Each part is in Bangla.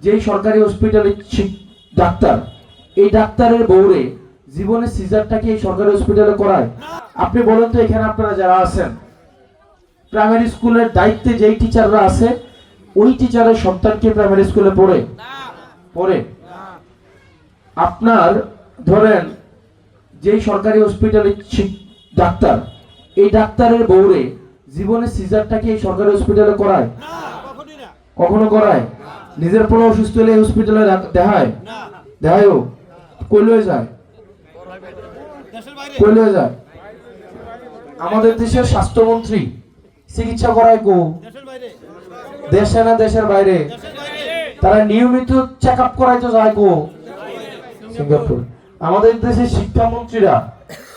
যেই সরকারি হসপিটালে ডাক্তার, এই ডাক্তারের বউরে জীবনে সিজারটা কি এই সরকারি হসপিটালে করায়? আপনি বলেন তো, এখানে আপনারা যারা আছেন প্রাইমারি স্কুলের দায়িত্বে যেই টিচাররা আছে, ওই টিচারের সন্তানকে প্রাইমারি স্কুলে পড়ে? আপনার ধরেন যেই সরকারি হসপিটালে ডাক্তার, এই ডাক্তারের বউরে জীবনে সিজারটা কি এই সরকারি হসপিটালে করায়? কখনো করায়? নিজের পুরো অসুস্থ হলে হসপিটালে দেখায়? দেখায়ও? কইলে যায়? আমাদের দেশের স্বাস্থ্যমন্ত্রী চিকিৎসা করায় কো? দেশে না দেশের বাইরে? তারা নিয়মিত চেক আপ করাইতে যায় কো? সিঙ্গাপুর। আমাদের দেশের শিক্ষামন্ত্রীরা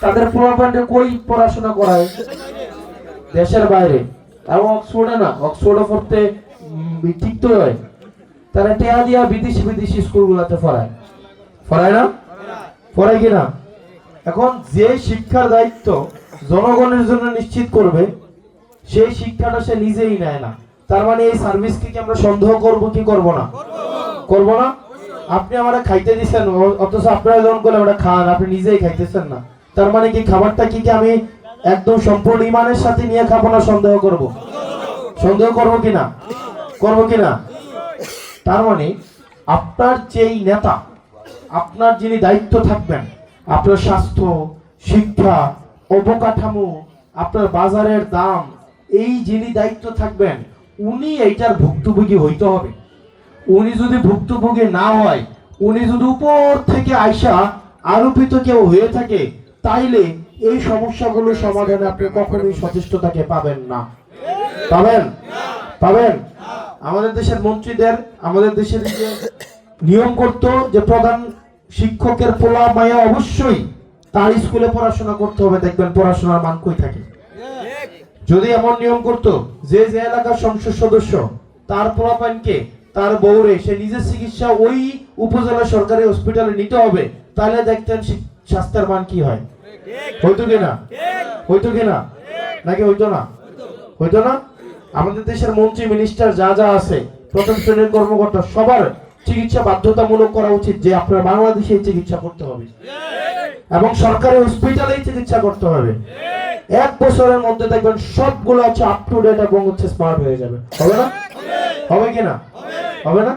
তাদের পোলাপানকে কই পড়াশোনা করায়? দেশের বাইরে। এবং অক্সফোর্ডে না, অক্সফোর্ডে পড়তে ঠিক তো হয়, তারা টেয়া দিয়া বিদেশি স্কুলগুলোতে পড়ায় না? পড়ায় কিনা? এখন যে শিক্ষার দায়িত্ব জনগণের জন্য নিশ্চিত করবে, সেই শিক্ষাটা সে নিজেই নেয় না। তার মানে এই সার্ভিসকে কি আমরা সন্দেহ করব কি করব না? করব না? আপনি আমারে খাইতে দিচ্ছেন, অথচ আপনারা যখন করে ওটা খান, আপনি নিজেই খাইতেছেন না। তার মানে কি খাবারটা কি আমি একদম সম্পূর্ণ ইমানের সাথে নিয়ে খাবো না সন্দেহ করব? সন্দেহ করব কিনা? করব কিনা? তার মানে আপনার যেই নেতা, আপনার যিনি দায়িত্ব থাকবেন, আপনার স্বাস্থ্য, শিক্ষা, অবকাঠামো, আপনার বাজারের দাম, এই যিনি দায়িত্ব থাকবেন, উনি এইটার ভুক্তভোগী হইতে হবে। উনি যদি ভুক্তভোগী না হয়, উনি যদি উপর থেকে আইসা আরোপিত কেউ হয়ে থাকে, তাইলে এই সমস্যাগুলো সমাধানে আপনি কখনোই সচেষ্টতাকে পাবেন না। পাবেন? আমাদের দেশের মন্ত্রীদের, আমাদের দেশের যে নিয়ম করতো যে প্রধান শিক্ষকের পোলা মায়া অবশ্যই তার স্কুলে পড়াশোনা করতে হবে, দেখবেন পড়াশোনার মান কই থাকে। যদি এমন নিয়ম করতো যে এলাকার সংসদ সদস্য তার পোলাপানকে, তার বউরে সে নিজের চিকিৎসা ওই উপজেলা সরকারি হসপিটালে নিতে হবে, তাহলে দেখতেন স্বাস্থ্যের মান কি হয়। হইতো কিনা? নাকি হইতো না? আমাদের দেশের মন্ত্রী, মিনিস্টার যা আছে, প্রথম শ্রেণীর কর্মকর্তা, সবার চিকিৎসা বাধ্যতামূলক করা উচিত যে আপনার বাংলাদেশে চিকিৎসা করতে হবে এবং সরকারি হসপিটালেই চিকিৎসা করতে হবে। 1 বছরের মধ্যে দেখবেন সবগুলো আপ টু ডেট এবং স্মার্ট হয়ে যাবে। হবে না? হবে কিনা? হবে না?